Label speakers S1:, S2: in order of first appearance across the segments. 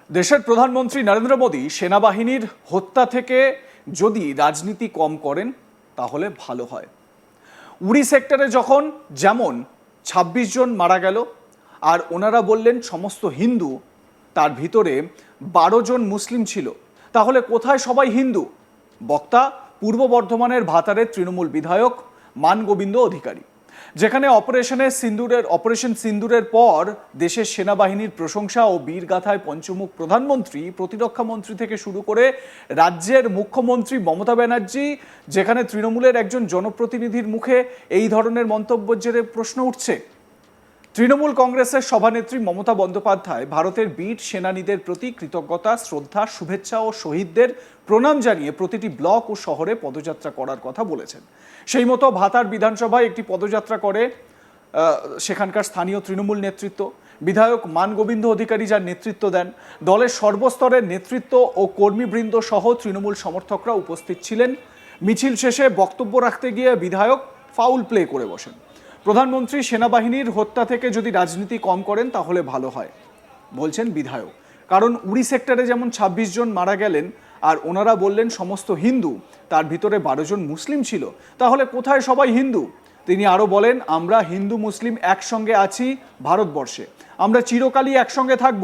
S1: দেশের প্রধানমন্ত্রী নরেন্দ্র মোদী সেনাবাহিনীর হত্যা থেকে যদি রাজনীতি কম করেন তাহলে ভালো হয়। উড়ি সেক্টরে যখন যেমন ২৬ জন মারা গেল আর ওনারা বললেন সমস্ত হিন্দু, তার ভিতরে ১২ জন মুসলিম ছিল, তাহলে কোথায় সবাই হিন্দু? বক্তা পূর্ব বর্ধমানের ভাতারের তৃণমূল বিধায়ক মানগোবিন্দ অধিকারী। যেখানে অপারেশন সিন্দুরের পর দেশের সেনাবাহিনীর প্রশংসা ও বীরগাথায় পঞ্চমুখ প্রধানমন্ত্রী, প্রতিরক্ষা মন্ত্রী থেকে শুরু করে রাজ্যের মুখ্যমন্ত্রী মমতা ব্যানার্জি, যেখানে তৃণমূলের একজন জনপ্রতিনিধির মুখে এই ধরনের মন্তব্যের জেরে প্রশ্ন উঠছে। তৃণমূল কংগ্রেসের সভানেত্রী মমতা বন্দ্যোপাধ্যায় ভারতের বীর সেনানীদের প্রতি কৃতজ্ঞতা, শ্রদ্ধা, শুভেচ্ছা ও শহীদদের প্রণাম জানিয়ে প্রতিটি ব্লক ও শহরে পদযাত্রা করার কথা বলেছেন। সেই মতো ভাতার বিধানসভায় একটি পদযাত্রা করে সেখানকার স্থানীয় তৃণমূল নেতৃত্ব। বিধায়ক মানগোবিন্দ অধিকারী যার নেতৃত্ব দেন, দলের সর্বস্তরের নেতৃত্ব ও কর্মীবৃন্দ সহ তৃণমূল সমর্থকরা উপস্থিত ছিলেন। মিছিল শেষে বক্তব্য রাখতে গিয়ে বিধায়ক ফাউল প্লে করে বসেন। প্রধানমন্ত্রী সেনাবাহিনীর হত্যা থেকে যদি রাজনীতি কম করেন তাহলে ভালো হয় বলছেন বিধায়ক। কারণ উড়ি সেক্টরে যেমন ২৬ জন মারা গেলেন আর ওনারা বললেন সমস্ত হিন্দু, তার ভিতরে ১২ জন মুসলিম ছিল, তাহলে কোথায় সবাই হিন্দু? তিনি আরও বলেন, আমরা হিন্দু মুসলিম একসঙ্গে আছি ভারতবর্ষে, আমরা চিরকালই একসঙ্গে থাকব।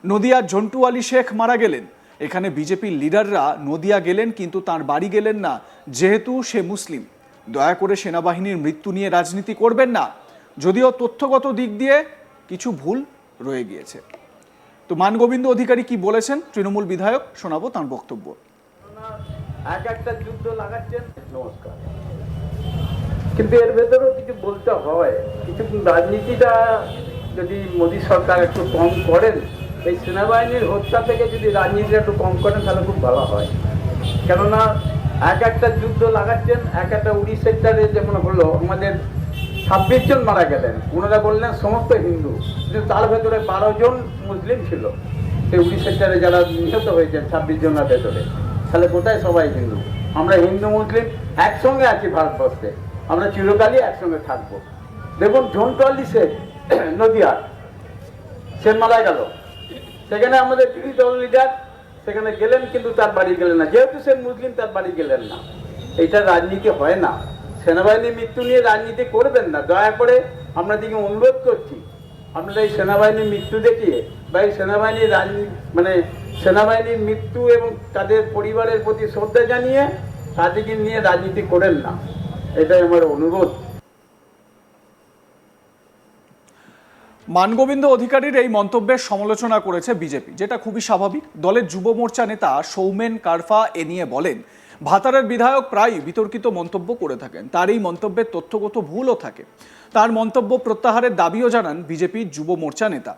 S1: নদিয়ার ঝন্টু আলী শেখ মারা গেলেন, এখানে বিজেপির লিডাররা নদিয়া গেলেন কিন্তু তার বাড়ি গেলেন না, যেহেতু সে মুসলিম। দয়া করে সেনাবাহিনীর মৃত্যু নিয়ে রাজনীতি করবেন না, যদিও তথ্যগত দিক দিয়ে কিছু ভুল রয়ে গিয়েছে। তো মানগোবিন্দ অধিকারী কি বলেছেন তৃণমূল বিধায়ক, শোনাবো তার বক্তব্য।
S2: এক একটা যুদ্ধ লাগাচ্ছেন, নমস্কার, কিন্তু এর ভেতরেও কিছু বলতে হয়। কিছু রাজনীতিটা যদি মোদী সরকার একটু কম করেন, এই সেনাবাহিনীর হত্যা থেকে যদি রাজনীতিটা একটু কম করেন তাহলে খুব ভালো হয়। কেননা এক একটা যুদ্ধ লাগাচ্ছেন, এক একটা উড়ি সেক্টরে যেমন হলো আমাদের ২৬ জন মারা গেলেন, ওনারা বললেন সমস্ত হিন্দু, কিন্তু তার ভেতরে ১২ জন মুসলিম ছিল। সেই উড়ি সেক্টরে যারা নিহত হয়েছেন ২৬ জনের ভেতরে, তাহলে কোথায় সবাই হিন্দু? আমরা হিন্দু মুসলিম একসঙ্গে আছি ভারতবর্ষে, আমরা চিরকালই একসঙ্গে থাকবো। দেখুন ঝন্টু আলী শেখ নদিয়ার, সে মারা গেল, সেখানে আমাদের বিরোধী দল লিডার সেখানে গেলেন কিন্তু তার বাড়ি গেলেন না, যেহেতু সে মুসলিম তার বাড়ি গেলেন না। এইটা রাজনীতি হয় না। সেনাবাহিনীর মৃত্যু নিয়ে রাজনীতি করবেন না, দয়া করে আমরা দিকে অনুরোধ করছি। আপনারা এই সেনাবাহিনীর মৃত্যু দেখিয়ে বা এই সেনাবাহিনীর সেনাবাহিনীর মৃত্যু এবং তাদের পরিবারের প্রতি শ্রদ্ধা জানিয়ে তাদেরকে নিয়ে রাজনীতি করেন না, এটাই আমার অনুরোধ।
S1: মানগোবিন্দ অধিকারীর এই মন্তব্যের সমালোচনা করেছে বিজেপি, যেটা খুবই স্বাভাবিক। দলের যুব মোর্চা নেতা সৌমেন কারফা এ নিয়ে বলেন, ভাতারের বিধায়ক প্রায় বিতর্কিত মন্তব্য করে থাকেন, তার এই মন্তব্যের তথ্যগত ভুলও থাকে। তার মন্তব্য প্রত্যাহারের দাবিও জানান বিজেপির যুব মোর্চা নেতা।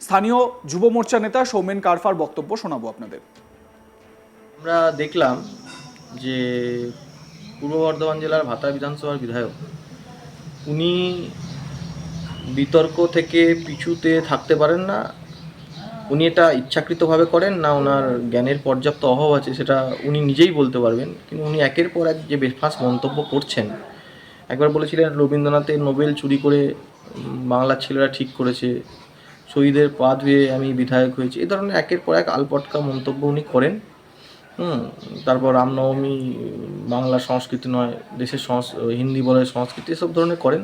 S1: স্থানীয় যুব মোর্চা নেতা সৌমেন কারফার বক্তব্য শোনাবো আপনাদের।
S3: আমরা দেখলাম যে পূর্ব বর্ধমান জেলার ভাতার বিধানসভার বিধায়ক, উনি বিতর্ক থেকে পিছুতে থাকতে পারেন না। উনি এটা ইচ্ছাকৃতভাবে করেন না, ওনার জ্ঞানের পর্যাপ্ত অভাব আছে সেটা উনি নিজেই বলতে পারবেন। কিন্তু উনি একের পর এক যে বেফাঁস মন্তব্য করছেন, একবার বলেছিলেন রবীন্দ্রনাথের নোবেল চুরি করে বাংলার ছেলেরা ঠিক করেছে, শহীদের পা ধুয়ে আমি বিধায়ক হয়েছি, এ ধরনের একের পর এক আলপটকা মন্তব্য উনি করেন। তারপর রামনবমী বাংলার সংস্কৃতি নয়, দেশের হিন্দি বলে সংস্কৃতি, এসব ধরনের করেন।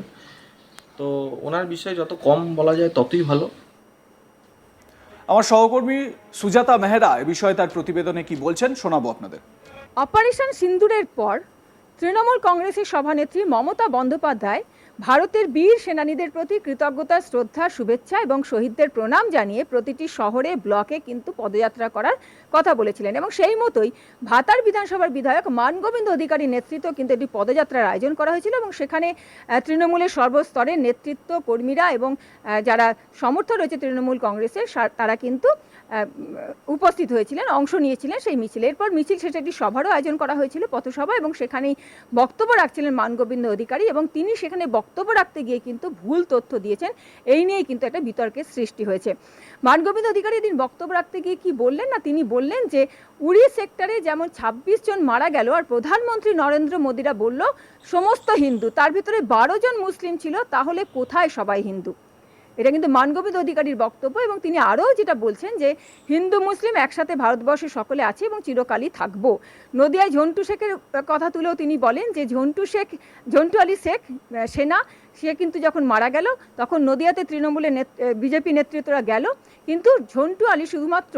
S3: তো ওনার বিষয়ে যত কম বলা যায় ততই ভালো।
S1: আমার সহকর্মী সুজাতা মেহরা এ বিষয়ে তার প্রতিবেদনে কি বলছেন শোনাবো আপনাদের।
S4: অপারেশন সিন্দুরের পর তৃণমূল কংগ্রেসের সভানেত্রী মমতা বন্দ্যোপাধ্যায় ভারতের বীর সেনানীদের প্রতি কৃতজ্ঞতা, শ্রদ্ধা, শুভেচ্ছা এবং শহীদদের প্রণাম জানিয়ে প্রতিটি শহরে ব্লকে কিন্তু পদযাত্রা করার কথা বলেছিলেন। এবং সেই মতোই ভাতার বিধানসভার বিধায়ক মানগোবিন্দ অধিকারীর নেতৃত্ব কিন্তু একটি পদযাত্রার আয়োজন করা হয়েছিল এবং সেখানে তৃণমূলের সর্বস্তরের নেতৃত্ব, কর্মীরা এবং যারা সমর্থক রয়েছে তৃণমূল কংগ্রেসের, তারা কিন্তু উপস্থিত হয়েছিলেন, অংশ নিয়েছিলেন সেই মিছিলে। এরপর মিছিল শেষে একটি সভারও আয়োজন করা হয়েছিল, পথসভা, এবং সেখানেই বক্তব্য রাখছিলেন মানগোবিন্দ অধিকারী এবং তিনি সেখানে বক্তব্য রাখতে গিয়ে কিন্তু ভুল তথ্য দিয়েছেন। এই নিয়েই কিন্তু একটা বিতর্কের সৃষ্টি হয়েছে। মানগোবিন্দ অধিকারী দিন বক্তব্য রাখতে গিয়ে কি বললেন না, তিনি বললেন যে উড়ি সেক্টরে যেমন ২৬ জন মারা গেল আর প্রধানমন্ত্রী নরেন্দ্র মোদীরা বলল সমস্ত হিন্দু, তার ভিতরে ১২ জন মুসলিম ছিল, তাহলে কোথায় সবাই হিন্দু? এটা কিন্তু মানগোবিন্দ অধিকারীর বক্তব্য। এবং তিনি আরও যেটা বলছেন যে হিন্দু মুসলিম একসাথে ভারতবর্ষে সকলে আছে এবং চিরকালই থাকবো। নদিয়ায় ঝন্টু শেখের কথা তুলেও তিনি বলেন যে ঝন্টু আলী শেখ সেনা, সে কিন্তু যখন মারা গেল তখন নদিয়াতে তৃণমূলের বিজেপি নেতৃত্বরা গেল, কিন্তু ঝন্টু আলী শুধুমাত্র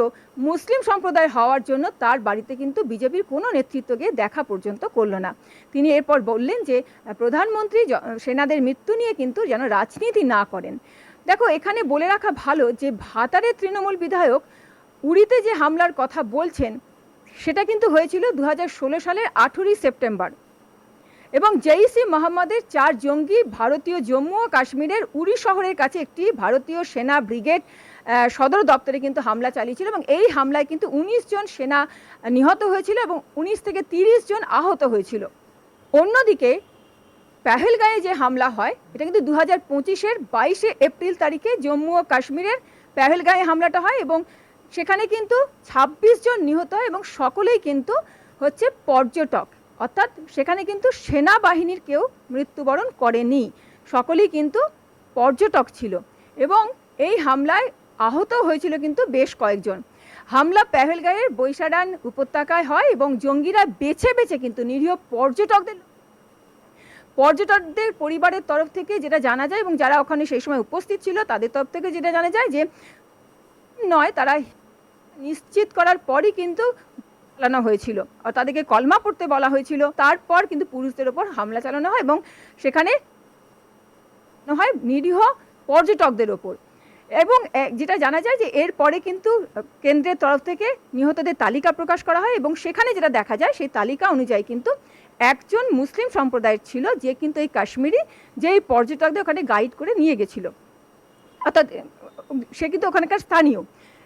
S4: মুসলিম সম্প্রদায় হওয়ার জন্য তার বাড়িতে কিন্তু বিজেপির কোনো নেতৃত্ব গিয়ে দেখা পর্যন্ত করলো না। তিনি এরপর বললেন যে প্রধানমন্ত্রী সেনাদের মৃত্যু নিয়ে কিন্তু যেন রাজনীতি না করেন। দেখো, এখানে বলে রাখা ভালো যে ভাতারের তৃণমূল বিধায়ক উড়িতে যে হামলার কথা বলছেন সেটা কিন্তু হয়েছিল 2016 সালের 18 সেপ্টেম্বর, এবং জেইসি মোহাম্মদের 4 জঙ্গি ভারতীয় জম্মু ও কাশ্মীরের উড়ি শহরের কাছে একটি ভারতীয় সেনা ব্রিগেড সদর দপ্তরে কিন্তু হামলা চালিয়েছিল, এবং এই হামলায় কিন্তু 19 জন সেনা নিহত হয়েছিল এবং 19 থেকে 30 জন আহত হয়েছিল। অন্যদিকে পেহেলগাঁয়ে যে হামলা হয় এটা কিন্তু 2025-এর 22 এপ্রিল তারিখে জম্মু ও কাশ্মীরের পেহেলগাঁয়ে হামলাটা হয়, এবং সেখানে কিন্তু 26 জন নিহত হয় এবং সকলেই কিন্তু হচ্ছে পর্যটক, অর্থাৎ সেখানে কিন্তু সেনাবাহিনীর কেউ মৃত্যুবরণ করেনি, সকলেই কিন্তু পর্যটক ছিল। এবং এই হামলায় আহত হয়েছিল কিন্তু বেশ কয়েকজন। হামলা পেহেলগাঁয়ের বৈশারান উপত্যকায় হয় এবং জঙ্গিরা বেছে বেছে কিন্তু নিরীহ পর্যটকদের পরিবারের তরফ থেকে যেটা জানা যায়, এবং যারা ওখানে সেই সময় উপস্থিত ছিল তাদের তরফ থেকে যেটা জানা যায় যে নয়, তারা নিশ্চিত করার পরই কিন্তু চালানো হয়েছিল, আর তাদেরকে কলমা পড়তে বলা হয়েছিল। তারপর কিন্তু পুরুষদের ওপর হামলা চালানো হয় এবং সেখানে হয় নিরীহ পর্যটকদের ওপর। এবং যেটা জানা যায় যে এরপরে কিন্তু কেন্দ্রের তরফ থেকে নিহতদের তালিকা প্রকাশ করা হয়, এবং সেখানে যেটা দেখা যায় সেই তালিকা অনুযায়ী কিন্তু একজন মুসলিম সম্প্রদায়ের ছিল যে কিন্তু এই কাশ্মীরি যে এই পর্যটকদের ওখানে গাইড করে নিয়ে গেছিল, অর্থাৎ সে কিন্তু ওখানকার স্থানীয়।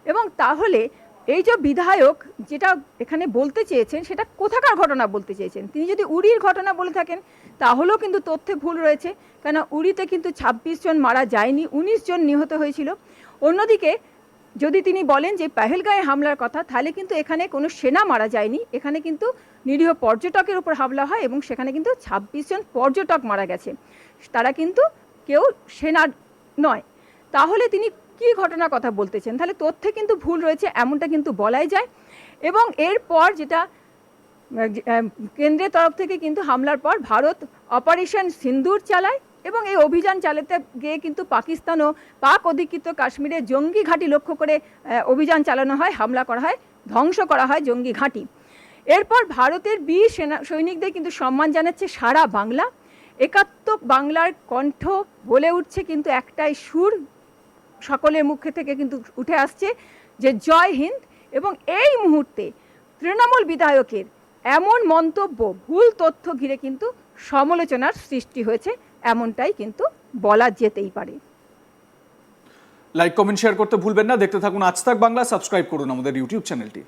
S4: এবং তাহলে এই যে বিধায়ক যেটা এখানে বলতে চেয়েছেন সেটা কোথাকার ঘটনা বলতে চেয়েছেন? তিনি যদি উড়ির ঘটনা বলে থাকেন তাহলেও কিন্তু তথ্যে ভুল রয়েছে, কেন উড়িতে কিন্তু 26 জন মারা যায়নি, 19 জন নিহত হয়েছিল। অন্যদিকে যদি তিনি বলেন যে পেহেলগাঁয়ে হামলার কথা, তাহলে কিন্তু এখানে কোনো সেনা মারা যায়নি, এখানে কিন্তু নিরীহ পর্যটকের উপর হামলা হয় এবং সেখানে কিন্তু 26 জন পর্যটক মারা গেছে, তারা কিন্তু কেউ সেনা নয়। তাহলে তিনি কি ঘটনার কথা বলতেছেন? তাহলে তথ্যে কিন্তু ভুল রয়েছে এমনটা কিন্তু বলাই যায়। এবং এরপর যেটা কেন্দ্রের তরফ থেকে কিন্তু হামলার পর ভারত অপারেশন সিন্দুর চালায়, এবং এই অভিযান চালাতে গিয়ে কিন্তু পাকিস্তান ও পাক অধিকৃত কাশ্মীরে জঙ্গি ঘাঁটি লক্ষ্য করে অভিযান চালানো হয়, হামলা করা হয়, ধ্বংস করা হয় জঙ্গি ঘাঁটি। এরপর ভারতের বীর সৈনিকদের কিন্তু সম্মান জানাচ্ছে সারা বাংলা। একাত্মক বাংলার কণ্ঠ বলে উঠছে কিন্তু একটাই সুর, সকলের মুখে থেকে কিন্তু উঠে আসছে যে জয় হিন্দ। এবং এই মুহূর্তে তৃণমূল বিধায়কের এমন মন্তব্য ভুল তথ্য ঘিরে কিন্তু সমালোচনার সৃষ্টি হয়েছে, এমনটাই কিন্তু বলা যেতেই পারে।
S1: লাইক কমেন্ট শেয়ার করতে ভুলবেন না। দেখতে থাকুন আজ তাক বাংলা, সাবস্ক্রাইব করুন আমাদের ইউটিউব চ্যানেলটি।